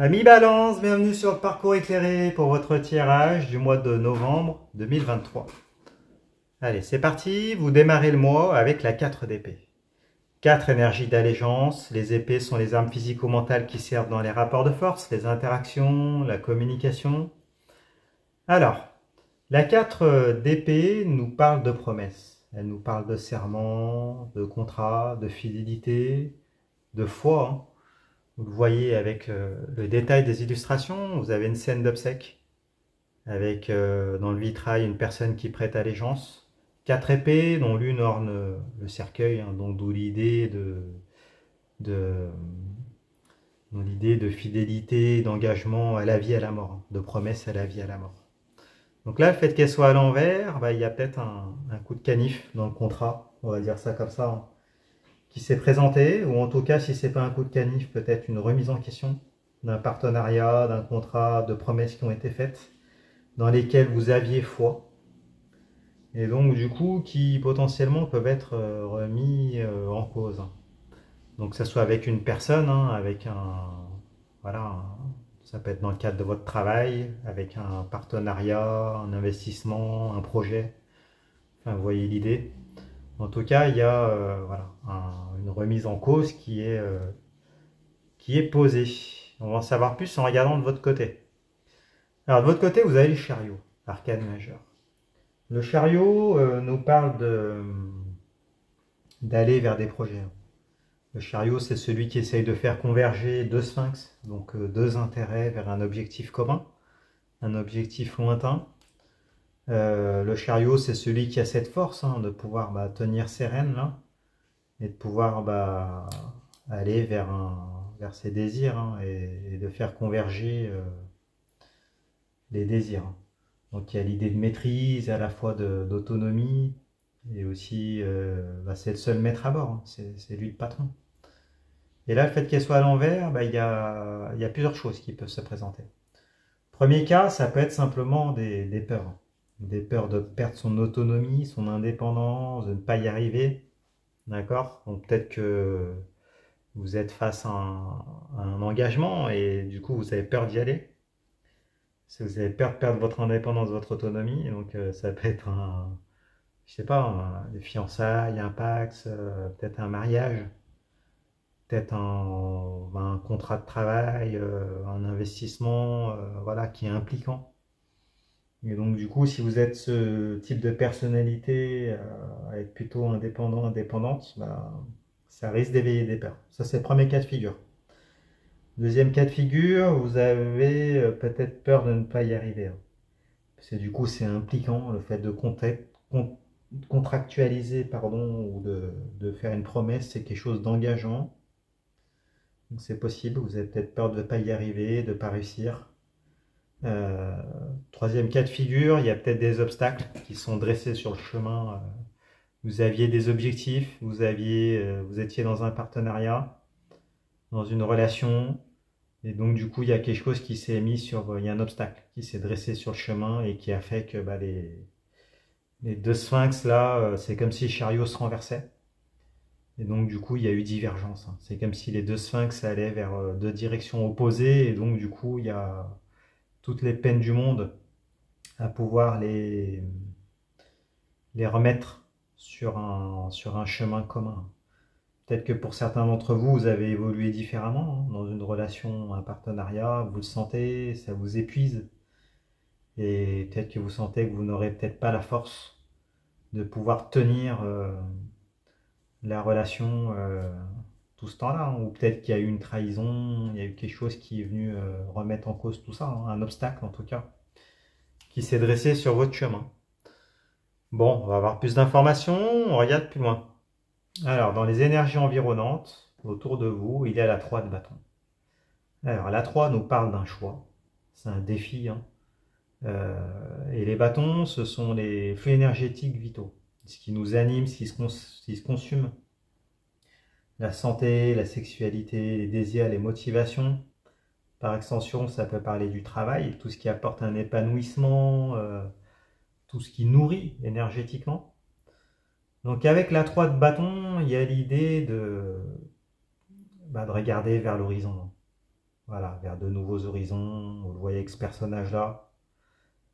Amis Balance, bienvenue sur le parcours éclairé pour votre tirage du mois de novembre 2023. Allez, c'est parti, vous démarrez le mois avec la 4 d'épée. 4 énergies d'allégeance, les épées sont les armes physico-mentales qui servent dans les rapports de force, les interactions, la communication. Alors, la 4 d'épée nous parle de promesses, elle nous parle de serment, de contrat, de fidélité, de foi, hein. Vous le voyez avec le détail des illustrations, vous avez une scène d'obsèques avec dans le vitrail une personne qui prête allégeance. 4 épées dont l'une orne le cercueil, hein, donc d'où l'idée de, de fidélité, d'engagement à la vie, à la mort, hein, de promesse à la vie, à la mort. Donc là, le fait qu'elle soit à l'envers, bah, il y a peut-être un coup de canif dans le contrat, on va dire ça comme ça, hein, qui s'est présenté, ou en tout cas, si c'est pas un coup de canif, peut-être une remise en question d'un partenariat, d'un contrat, de promesses qui ont été faites, dans lesquelles vous aviez foi, et donc du coup, qui potentiellement peuvent être remis en cause. Donc que ce soit avec une personne, hein, avec voilà, ça peut être dans le cadre de votre travail, avec un partenariat, un investissement, un projet, enfin vous voyez l'idée. En tout cas, il y a voilà, une remise en cause qui est posée. On va en savoir plus en regardant de votre côté. Alors de votre côté, vous avez le chariot, arcane majeur. Le chariot nous parle d'aller vers des projets. Le chariot, c'est celui qui essaye de faire converger deux sphinx, donc deux intérêts vers un objectif commun, un objectif lointain. Le chariot, c'est celui qui a cette force, hein, de pouvoir tenir ses rênes là, et de pouvoir aller vers ses désirs, hein, et de faire converger les désirs. Donc il y a l'idée de maîtrise, à la fois d'autonomie, et aussi c'est le seul maître à bord, hein, c'est lui le patron. Et là, le fait qu'elle soit à l'envers, il y a plusieurs choses qui peuvent se présenter. Premier cas, ça peut être simplement des peurs. Des peurs de perdre son autonomie, son indépendance, de ne pas y arriver. D'accord? Donc peut-être que vous êtes face à un engagement et du coup vous avez peur d'y aller. Si vous avez peur de perdre votre indépendance, votre autonomie, donc ça peut être je sais pas, des fiançailles, un pax, peut-être un mariage, peut-être un contrat de travail, un investissement, voilà, qui est impliquant. Et donc du coup, si vous êtes ce type de personnalité, à être plutôt indépendant, indépendante, ça risque d'éveiller des peurs. Ça, c'est le premier cas de figure. Deuxième cas de figure, vous avez peut-être peur de ne pas y arriver, hein. Parce que du coup, c'est impliquant, le fait de contractualiser, pardon, ou de faire une promesse, c'est quelque chose d'engageant. Donc c'est possible, vous avez peut-être peur de ne pas y arriver, de ne pas réussir. Troisième cas de figure, il y a peut-être des obstacles qui sont dressés sur le chemin. Vous aviez des objectifs, vous étiez dans un partenariat, dans une relation, et donc du coup il y a quelque chose qui s'est mis il y a un obstacle qui s'est dressé sur le chemin et qui a fait que les deux sphinx là, c'est comme si le chariot se renversait. Et donc du coup il y a eu divergence, hein. C'est comme si les deux sphinx allaient vers deux directions opposées, et donc du coup il y a toutes les peines du monde à pouvoir les remettre sur un chemin commun. Peut-être que pour certains d'entre vous, vous avez évolué différemment, hein, dans une relation, un partenariat, vous le sentez, ça vous épuise. Et peut-être que vous sentez que vous n'aurez peut-être pas la force de pouvoir tenir la relation tout ce temps-là, hein. Ou peut-être qu'il y a eu une trahison, il y a eu quelque chose qui est venu remettre en cause tout ça, hein, un obstacle en tout cas, qui s'est dressé sur votre chemin. Bon, on va avoir plus d'informations, on regarde plus loin. Alors, dans les énergies environnantes, autour de vous, il y a la 3 de bâton. Alors, la 3 nous parle d'un choix, c'est un défi, hein. Et les bâtons, ce sont les flux énergétiques vitaux, ce qui nous anime, ce qui se consume. La santé, la sexualité, les désirs, les motivations. Par extension, ça peut parler du travail, tout ce qui apporte un épanouissement, tout ce qui nourrit énergétiquement. Donc avec la 3 de bâton, il y a l'idée de regarder vers l'horizon. voilà, vers de nouveaux horizons. Vous le voyez avec ce personnage-là.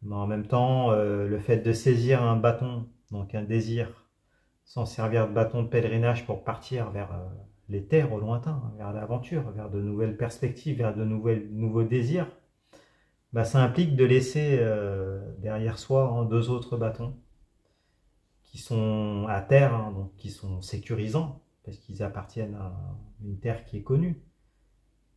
Mais en même temps, le fait de saisir un bâton, donc un désir, s'en servir de bâton de pèlerinage pour partir vers les terres au lointain, vers l'aventure, vers de nouvelles perspectives, vers de nouveaux désirs, bah, ça implique de laisser derrière soi deux autres bâtons qui sont à terre, hein, donc qui sont sécurisants, parce qu'ils appartiennent à une terre qui est connue.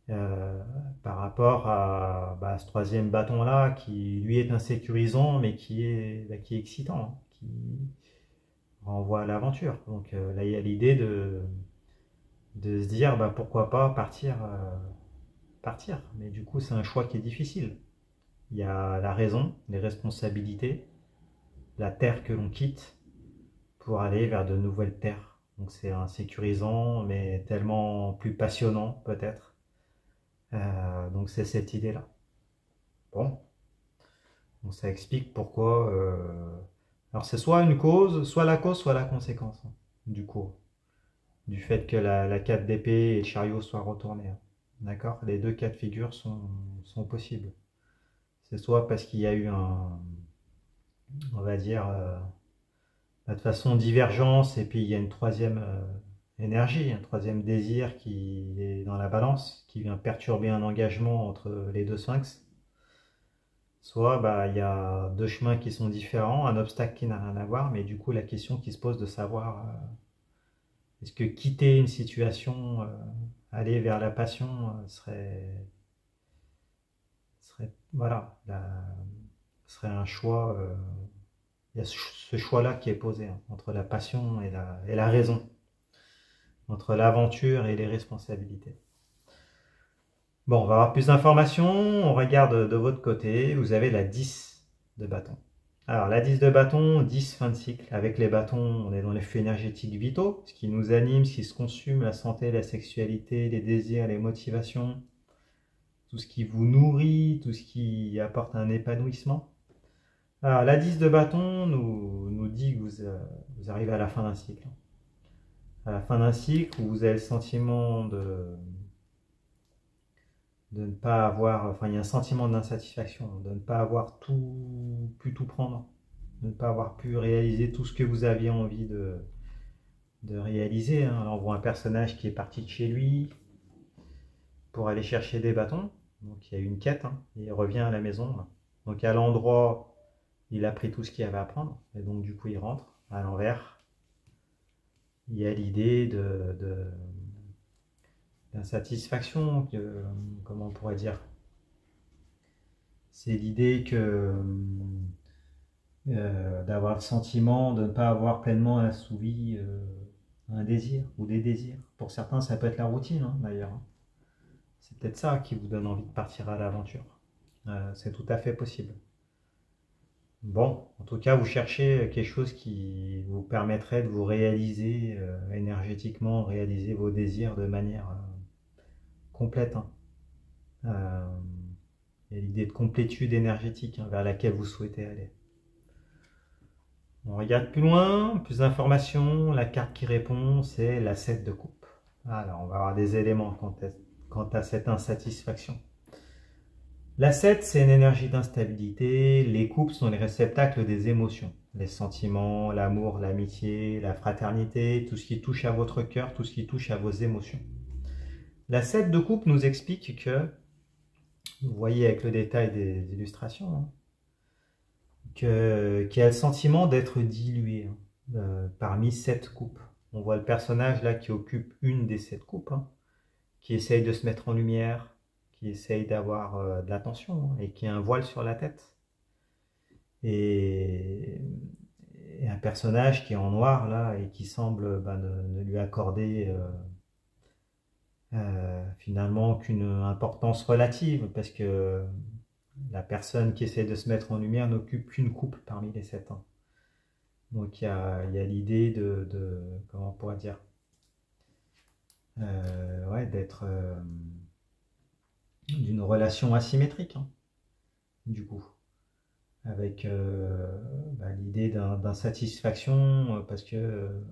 Euh, Par rapport à bah, ce troisième bâton-là, qui lui est insécurisant, mais qui est excitant, hein, qui renvoie à l'aventure. Donc là, il y a l'idée de se dire, bah, pourquoi pas partir. Mais du coup, c'est un choix qui est difficile. Il y a la raison, les responsabilités, la terre que l'on quitte pour aller vers de nouvelles terres. Donc c'est insécurisant, mais tellement plus passionnant peut-être. Donc c'est cette idée-là. Bon, donc ça explique pourquoi. Alors c'est soit une cause, soit la cause, soit la conséquence, hein, du coup. Du fait que la 4 d'épée et le chariot soient retournés, hein. D'accord? Les deux cas de figure sont possibles. C'est soit parce qu'il y a eu on va dire, de façon divergence, et puis il y a une troisième énergie, un troisième désir qui est dans la balance, qui vient perturber un engagement entre les deux sphinx. Soit bah, il y a deux chemins qui sont différents, un obstacle qui n'a rien à voir, mais du coup la question qui se pose de savoir est-ce que quitter une situation, aller vers la passion voilà, serait un choix. Il y a ce choix-là qui est posé, hein, entre la passion et la raison, entre l'aventure et les responsabilités. Bon, on va avoir plus d'informations. On regarde de votre côté. Vous avez la 10 de bâton. Alors, la 10 de bâton, 10 fin de cycle. Avec les bâtons, on est dans les flux énergétiques vitaux, ce qui nous anime, ce qui se consume, la santé, la sexualité, les désirs, les motivations, tout ce qui vous nourrit, tout ce qui apporte un épanouissement. Alors, la 10 de bâton nous dit que vous arrivez à la fin d'un cycle. À la fin d'un cycle où vous avez le sentiment de ne pas avoir, enfin il y a un sentiment d'insatisfaction, de ne pas avoir pu tout prendre, de ne pas avoir pu réaliser tout ce que vous aviez envie de réaliser, hein. Alors on voit un personnage qui est parti de chez lui pour aller chercher des bâtons, donc il y a eu une quête, hein, et il revient à la maison, là. Donc à l'endroit, il a pris tout ce qu'il y avait à prendre, et donc du coup il rentre à l'envers. Il y a l'idée d'insatisfaction, comment on pourrait dire, c'est l'idée que d'avoir le sentiment de ne pas avoir pleinement assouvi un désir ou des désirs. Pour certains, ça peut être la routine, hein, d'ailleurs. C'est peut-être ça qui vous donne envie de partir à l'aventure. C'est tout à fait possible. Bon, en tout cas, vous cherchez quelque chose qui vous permettrait de vous réaliser énergétiquement, réaliser vos désirs de manière complète, hein. Euh, Il y a l'idée de complétude énergétique, hein, vers laquelle vous souhaitez aller. On regarde plus loin, plus d'informations. La carte qui répond, c'est la 7 de coupe. Alors, on va avoir des éléments quant à cette insatisfaction. La 7, c'est une énergie d'instabilité. Les coupes sont les réceptacles des émotions. Les sentiments, l'amour, l'amitié, la fraternité, tout ce qui touche à votre cœur, tout ce qui touche à vos émotions. La 7 de coupe nous explique que, vous voyez avec le détail des illustrations, hein, qui a le sentiment d'être dilué, hein, parmi 7 coupes. On voit le personnage là qui occupe une des 7 coupes, hein, qui essaye de se mettre en lumière, qui essaye d'avoir de l'attention, hein, et qui a un voile sur la tête. Et un personnage qui est en noir là et qui semble ne lui accorder finalement qu'une importance relative, parce que la personne qui essaie de se mettre en lumière n'occupe qu'une coupe parmi les 7, hein. Donc il y a l'idée comment on pourrait dire, ouais, d'être d'une relation asymétrique, hein, du coup, avec l'idée d'insatisfaction, parce que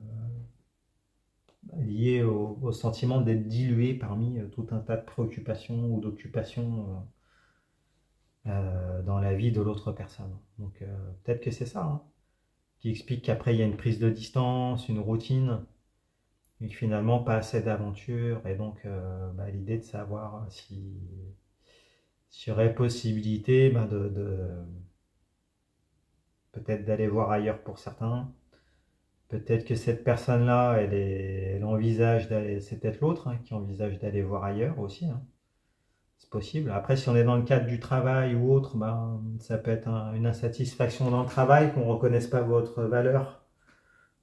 lié au sentiment d'être dilué parmi tout un tas de préoccupations ou d'occupations dans la vie de l'autre personne. Donc peut-être que c'est ça, hein, qui explique qu'après il y a une prise de distance, une routine, et finalement pas assez d'aventure, et donc l'idée de savoir s'il y aurait possibilité peut-être d'aller voir ailleurs pour certains. Peut-être que cette personne-là, elle envisage d'aller, c'est peut-être l'autre qui envisage d'aller voir ailleurs aussi, hein. C'est possible. Après, si on est dans le cadre du travail ou autre, ça peut être une insatisfaction dans le travail, qu'on ne reconnaisse pas votre valeur,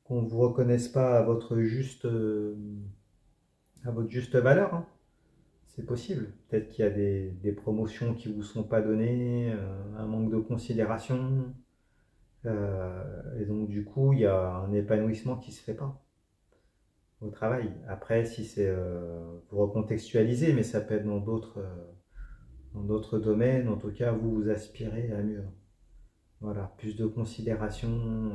qu'on ne vous reconnaisse pas à votre juste valeur, hein. C'est possible. Peut-être qu'il y a des promotions qui ne vous sont pas données, un manque de considération. Et donc, du coup, il y a un épanouissement qui ne se fait pas au travail. Après, si c'est vous recontextualiser, mais ça peut être dans d'autres domaines. En tout cas, vous aspirez à mieux. Voilà, plus de considération.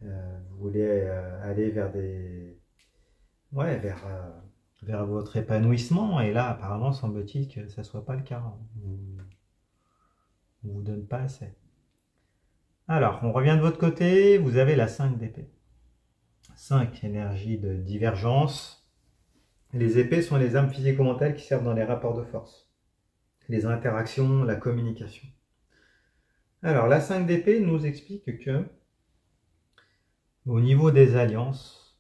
Vous voulez aller vers vers votre épanouissement. Et là, apparemment, semble-t-il que ça ne soit pas le cas. On ne vous donne pas assez. Alors, on revient de votre côté. Vous avez la 5 d'épée. 5, énergie de divergence. Les épées sont les armes physico-mentales qui servent dans les rapports de force, les interactions, la communication. Alors, la 5 d'épée nous explique que, au niveau des alliances,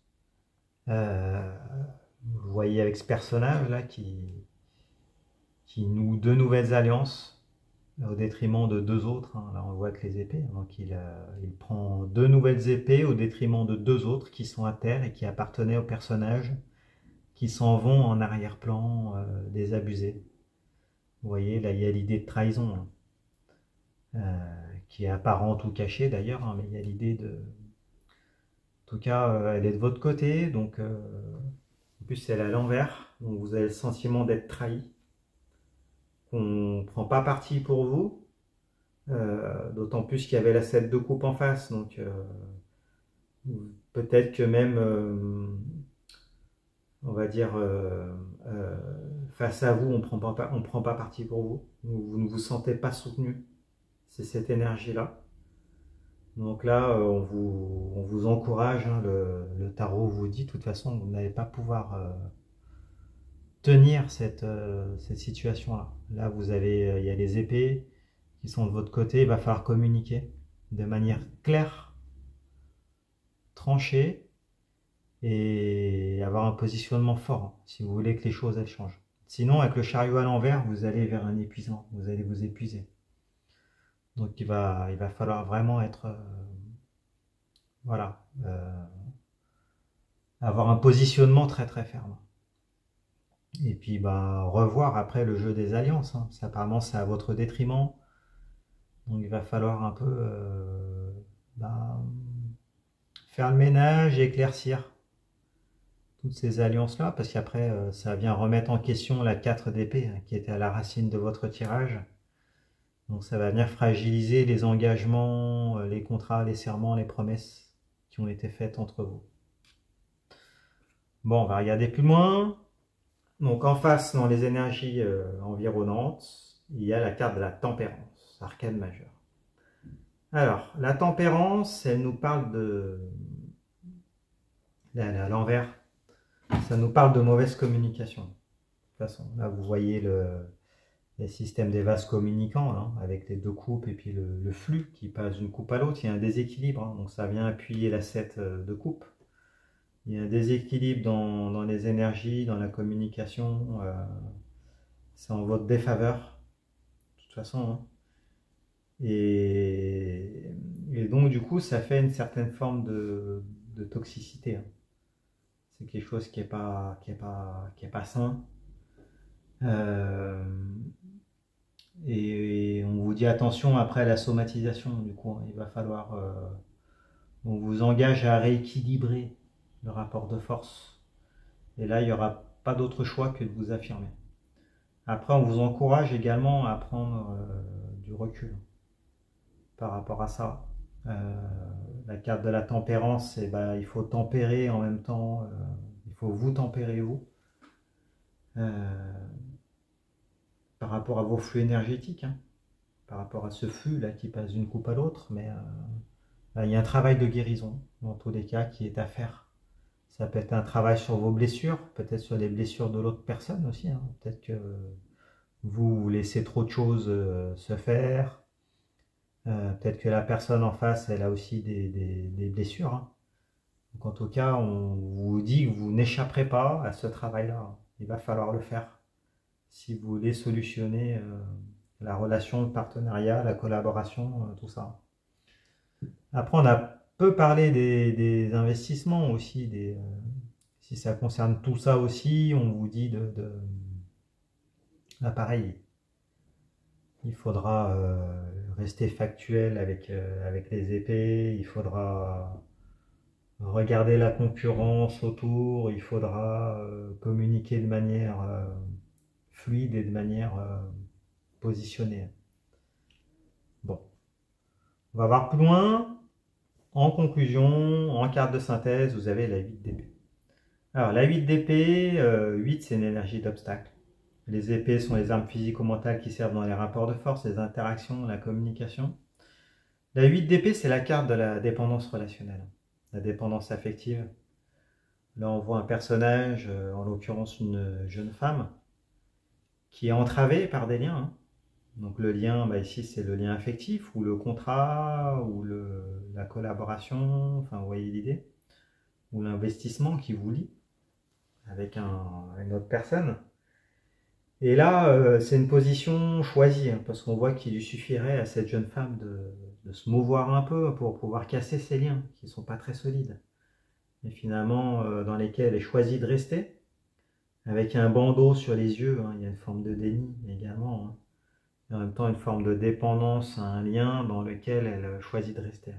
vous voyez avec ce personnage là qui noue deux nouvelles alliances au détriment de deux autres, hein. Là, on voit que les épées, donc il prend deux nouvelles épées au détriment de deux autres qui sont à terre et qui appartenaient au personnage, qui s'en vont en arrière-plan, désabusés. Vous voyez, là, il y a l'idée de trahison, hein, qui est apparente ou cachée d'ailleurs, hein, mais il y a l'idée de... En tout cas, elle est de votre côté, donc en plus elle est à l'envers, donc vous avez le sentiment d'être trahi, qu'on ne prend pas parti pour vous, d'autant plus qu'il y avait la 7 de coupe en face, donc peut-être que même... on va dire, face à vous, on ne prend pas parti pour vous. Vous ne vous sentez pas soutenu. C'est cette énergie-là. Donc là, on vous encourage, hein, le tarot vous dit, de toute façon, vous n'allez pas pouvoir tenir cette situation-là. Là, il y a les épées qui sont de votre côté, il va falloir communiquer de manière claire, tranchée, et avoir un positionnement fort, hein, si vous voulez que les choses elles changent. Sinon, avec le chariot à l'envers, vous allez vers un épuisement, vous allez vous épuiser. Donc il va falloir vraiment être avoir un positionnement très très ferme. Et puis revoir après le jeu des alliances, hein. Apparemment c'est à votre détriment. Donc il va falloir un peu faire le ménage et éclaircir toutes ces alliances-là, parce qu'après, ça vient remettre en question la 4 d'épée, hein, qui était à la racine de votre tirage. Donc ça va venir fragiliser les engagements, les contrats, les serments, les promesses qui ont été faites entre vous. Bon, on va regarder plus loin. Donc en face, dans les énergies environnantes, il y a la carte de la tempérance, arcane majeure. Alors, la tempérance, elle nous parle de... à l'envers, ça nous parle de mauvaise communication. De toute façon, là vous voyez les systèmes des vases communicants, hein, avec les deux coupes et puis le flux qui passe d'une coupe à l'autre. Il y a un déséquilibre, hein, donc ça vient appuyer la 7 de coupe. Il y a un déséquilibre dans les énergies, dans la communication. C'est en votre défaveur, de toute façon, hein. Et donc du coup, ça fait une certaine forme de toxicité, hein. C'est quelque chose qui est pas sain. Et on vous dit attention après la somatisation, du coup, hein. Il va falloir... on vous engage à rééquilibrer le rapport de force. Et là, il n'y aura pas d'autre choix que de vous affirmer. Après, on vous encourage également à prendre du recul par rapport à ça. La carte de la tempérance, eh ben, il faut tempérer en même temps, il faut vous tempérer vous, euh, par rapport à vos flux énergétiques, hein, par rapport à ce flux là qui passe d'une coupe à l'autre, mais là, il y a un travail de guérison dans tous les cas qui est à faire. Ça peut être un travail sur vos blessures, peut-être sur les blessures de l'autre personne aussi, hein. Peut-être que vous laissez trop de choses se faire. Peut-être que la personne en face, elle a aussi des blessures, hein. Donc en tout cas, on vous dit que vous n'échapperez pas à ce travail-là. Il va falloir le faire si vous voulez solutionner la relation, le partenariat, la collaboration, tout ça. Après, on a peu parlé des investissements aussi. Si ça concerne tout ça aussi, on vous dit là, pareil, il faudra rester factuel avec les épées, il faudra regarder la concurrence autour, il faudra communiquer de manière fluide et de manière positionnée. Bon, on va voir plus loin. En conclusion, en carte de synthèse, vous avez la 8 d'épée. Alors la 8 d'épée, 8 c'est une énergie d'obstacle. Les épées sont les armes physico-mentales qui servent dans les rapports de force, les interactions, la communication. La 8 d'épée, c'est la carte de la dépendance relationnelle, la dépendance affective. Là, on voit un personnage, en l'occurrence une jeune femme, qui est entravée par des liens, hein. Donc le lien, bah ici, c'est le lien affectif, ou le contrat, ou la collaboration, enfin, vous voyez l'idée, ou l'investissement qui vous lie avec une autre personne. Et là, c'est une position choisie, hein, parce qu'on voit qu'il lui suffirait à cette jeune femme de se mouvoir un peu pour pouvoir casser ces liens qui ne sont pas très solides. Et finalement, dans lesquels elle choisit de rester, avec un bandeau sur les yeux, hein, il y a une forme de déni également, hein, et en même temps une forme de dépendance à un lien dans lequel elle choisit de rester.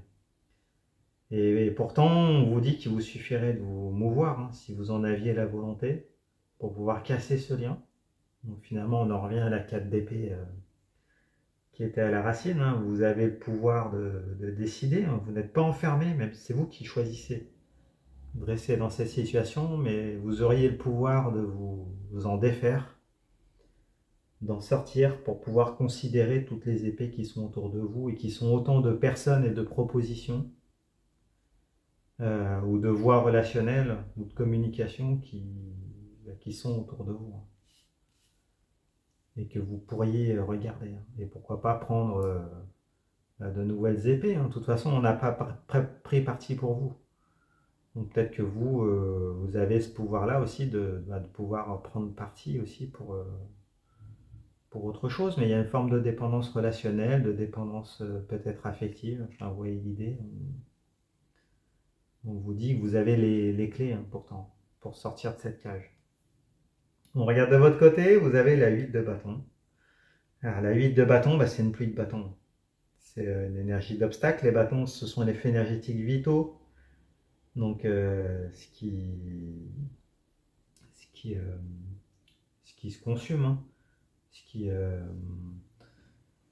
Et pourtant, on vous dit qu'il vous suffirait de vous mouvoir, hein, si vous en aviez la volonté, pour pouvoir casser ce lien. Donc finalement, on en revient à la 4 d'épée qui était à la racine, hein. Vous avez le pouvoir de décider, hein. Vous n'êtes pas enfermé, même si c'est vous qui choisissez de rester dans cette situation, mais vous auriez le pouvoir de vous en défaire, d'en sortir pour pouvoir considérer toutes les épées qui sont autour de vous et qui sont autant de personnes et de propositions ou de voies relationnelles ou de communication qui sont autour de vous, hein, et que vous pourriez regarder, hein. Et pourquoi pas prendre de nouvelles épées, hein. De toute façon, on n'a pas pris parti pour vous. Donc peut-être que vous avez ce pouvoir-là aussi de pouvoir prendre parti aussi pour autre chose, mais il y a une forme de dépendance relationnelle, de dépendance peut-être affective, enfin vous voyez l'idée. On vous dit que vous avez les clés, hein, pourtant, pour sortir de cette cage. On regarde de votre côté, vous avez la 8 de bâton. Alors la 8 de bâton, bah, c'est une pluie de bâton. C'est l'énergie d'obstacle. Les bâtons, ce sont les faits énergétiques vitaux. Donc ce qui se consume, hein,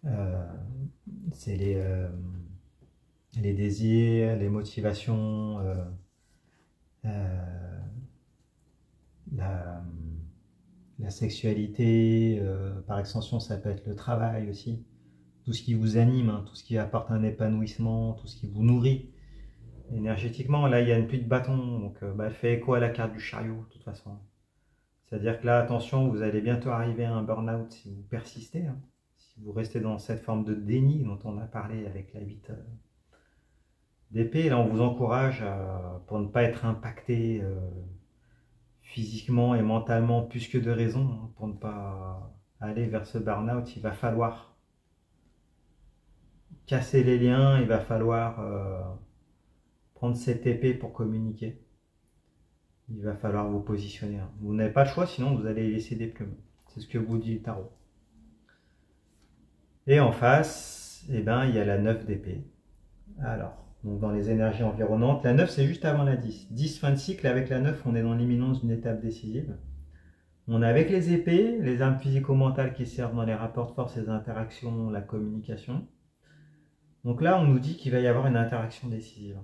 euh, c'est les désirs, les motivations, la, la sexualité, par extension ça peut être le travail aussi, tout ce qui vous anime, hein, tout ce qui apporte un épanouissement, tout ce qui vous nourrit énergétiquement. Là il y a une pluie de bâton, donc elle fait écho à la carte du chariot de toute façon. C'est-à-dire que là, attention, vous allez bientôt arriver à un burn-out si vous persistez, hein, si vous restez dans cette forme de déni dont on a parlé avec la 8 d'épée. Là, on vous encourage pour ne pas être impacté physiquement et mentalement plus que de raison, hein, pour ne pas aller vers ce burn-out. Il va falloir casser les liens, il va falloir prendre cette épée pour communiquer. Il va falloir vous positionner, hein. Vous n'avez pas le choix, sinon vous allez laisser des plumes. C'est ce que vous dit le tarot. Et en face, eh ben, il y a la 9 d'épée. Alors, donc dans les énergies environnantes, la 9 c'est juste avant la 10. 10 fin de cycle, avec la 9 on est dans l'imminence d'une étape décisive. On est avec les épées, les armes physico-mentales qui servent dans les rapports de force, les interactions, la communication. Donc là, on nous dit qu'il va y avoir une interaction décisive.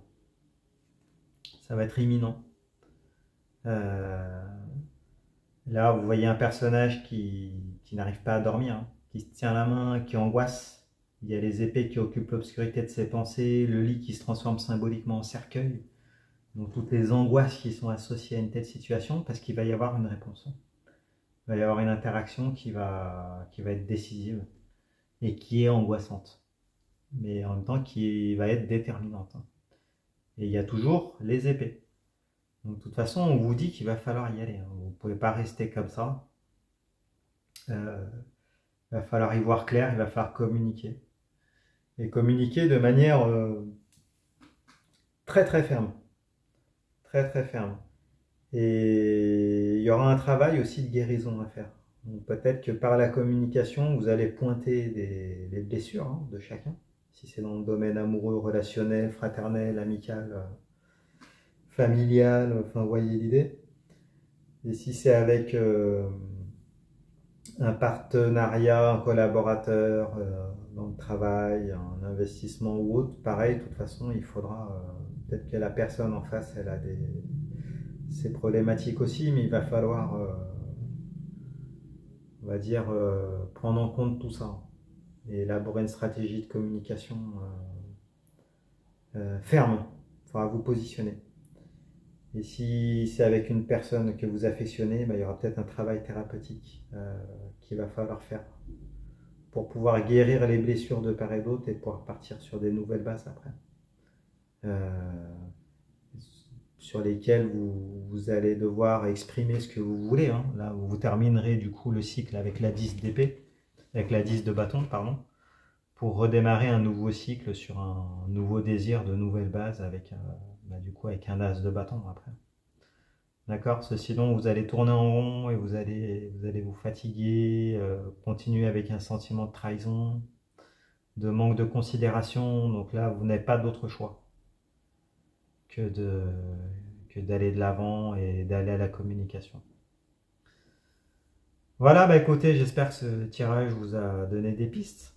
Ça va être imminent. Là, vous voyez un personnage qui n'arrive pas à dormir, hein, qui se tient la main, qui angoisse. Il y a les épées qui occupent l'obscurité de ses pensées, le lit qui se transforme symboliquement en cercueil. Donc toutes les angoisses qui sont associées à une telle situation, parce qu'il va y avoir une réponse. Il va y avoir une interaction qui va être décisive et qui est angoissante, mais en même temps qui va être déterminante. Et il y a toujours les épées. Donc de toute façon, on vous dit qu'il va falloir y aller. Vous ne pouvez pas rester comme ça. Il va falloir y voir clair, il va falloir communiquer. Et communiquer de manière très très ferme. Très très ferme. Et il y aura un travail aussi de guérison à faire. Peut-être que par la communication, vous allez pointer les blessures, hein, de chacun. Si c'est dans le domaine amoureux, relationnel, fraternel, amical, familial, enfin vous voyez l'idée. Et si c'est avec un partenariat, un collaborateur, dans le travail, un investissement ou autre, pareil, de toute façon, il faudra, peut-être que la personne en face, elle a ses problématiques aussi, mais il va falloir, on va dire, prendre en compte tout ça et élaborer une stratégie de communication ferme. Il faudra vous positionner. Et si c'est avec une personne que vous affectionnez, il y aura peut-être un travail thérapeutique qu'il va falloir faire pour pouvoir guérir les blessures de part et d'autre et pouvoir partir sur des nouvelles bases après. Sur lesquelles vous allez devoir exprimer ce que vous voulez. Hein. Là, vous terminerez du coup le cycle avec la 10 d'épée, avec la 10 de bâton, pardon, pour redémarrer un nouveau cycle sur un nouveau désir de nouvelles bases avec, du coup, avec un as de bâton après. D'accord? Sinon, vous allez tourner en rond et vous allez vous fatiguer, continuer avec un sentiment de trahison, de manque de considération. Donc là, vous n'avez pas d'autre choix que d'aller de l'avant et d'aller à la communication. Voilà, écoutez, j'espère que ce tirage vous a donné des pistes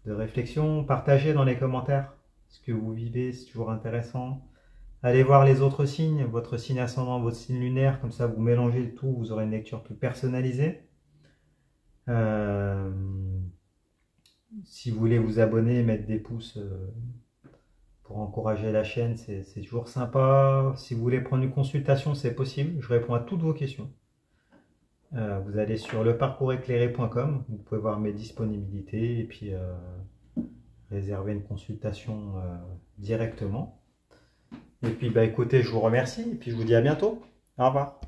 de réflexion. Partagez dans les commentaires ce que vous vivez, c'est toujours intéressant. Allez voir les autres signes, votre signe ascendant, votre signe lunaire, comme ça vous mélangez le tout, vous aurez une lecture plus personnalisée. Si vous voulez vous abonner, mettre des pouces pour encourager la chaîne, c'est toujours sympa. Si vous voulez prendre une consultation, c'est possible, je réponds à toutes vos questions. Vous allez sur leparcourseclairé.com, vous pouvez voir mes disponibilités et puis réserver une consultation directement. Et puis écoutez, je vous remercie et puis je vous dis à bientôt. Au revoir.